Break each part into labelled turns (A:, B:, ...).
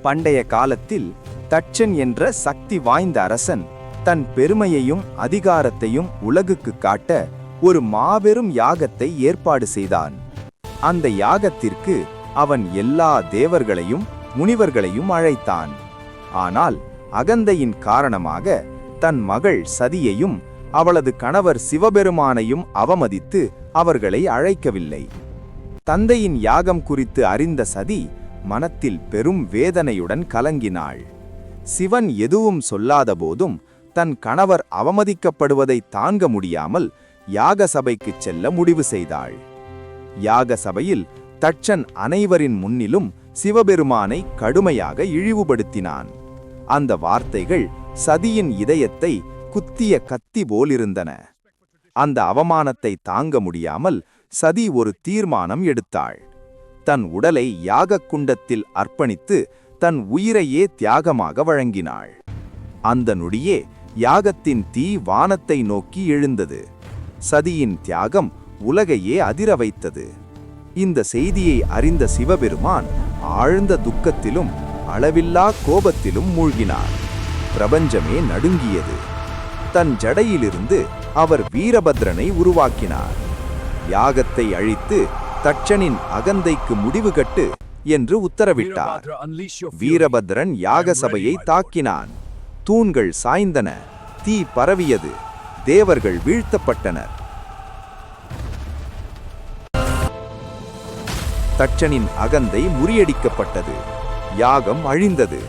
A: பண்டைய காலத்தில் தட்சன் என்ற சக்தி வாய்ந்த அரசன் தன் பெருமையையும் அதிகாரத்தையும் உலகுக்கு காட்ட ஒரு மாபெரும் யாகத்தை ஏற்பாடு செய்தான். அந்த யாகத்திற்கு அவன் எல்லா தேவர்களையும் முனிவர்களையும் அழைத்தான். ஆனால் அகந்தையின் காரணமாக தன் மகள் சதியையும் அவளது கணவர் சிவபெருமானையும் அவமதித்து அவர்களை அழைக்கவில்லை. தந்தையின் யாகம் குறித்து அறிந்த சதி மனத்தில் பெரும் வேதனையுடன் கலங்கினாள். சிவன் எதுவும் சொல்லாத போதும் தன் கணவர் அவமதிக்கப்படுவதை தாங்க முடியாமல் யாக சபைக்குச் செல்ல முடிவு செய்தாள். யாக சபையில் தட்சன் அனைவரின் முன்னிலும் சிவபெருமானை கடுமையாக இழிவுபடுத்தினான். அந்த வார்த்தைகள் சதியின் இதயத்தை குத்திய கத்தி போலிருந்தன. அந்த அவமானத்தை தாங்க முடியாமல் சதி ஒரு தீர்மானம் எடுத்தாள். தன் உடலை யாகக் குண்டத்தில் அர்ப்பணித்து தன் உயிரையே தியாகமாக வழங்கினாள். அந்த நொடியே யாகத்தின் தீ வானத்தை நோக்கி எழுந்தது. சதியின் தியாகம் உலகையே அதிர வைத்தது. இந்த செய்தியை அறிந்த சிவபெருமான் ஆழ்ந்த துக்கத்திலும் அளவில்லா கோபத்திலும் மூழ்கினார். பிரபஞ்சமே நடுங்கியது. தன் ஜடையிலிருந்து அவர் வீரபத்ரனை உருவாக்கினார். யாகத்தை அழித்து தட்சனின் அகந்தைக்கு முடிவு கட்டு என்று உத்தரவிட்டார். வீரபத்ரன் யாக சபையை தாக்கினான். தூண்கள் சாய்ந்தன, தீ பரவியது, தேவர்கள் வீழ்த்தப்பட்டனர். தட்சனின் அகந்தை முறியடிக்கப்பட்டது. யாகம் அழிந்தது.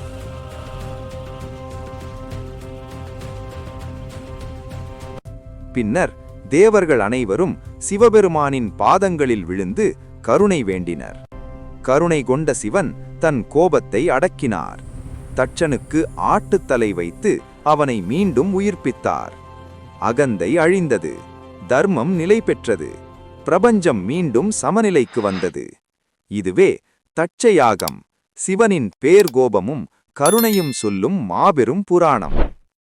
A: பின்னர் தேவர்கள் அனைவரும் சிவபெருமானின் பாதங்களில் விழுந்து கருணை வேண்டினர். கருணை கொண்ட சிவன் தன் கோபத்தை அடக்கினார். தட்சனுக்கு ஆட்டுத்தலை வைத்து அவனை மீண்டும் உயிர்ப்பித்தார். அகந்தை அழிந்தது. தர்மம் நிலை பெற்றது. பிரபஞ்சம் மீண்டும் சமநிலைக்கு வந்தது. இதுவே தட்ச யாகம், சிவனின் பேர்கோபமும் கருணையும் சொல்லும் மாபெரும் புராணம்.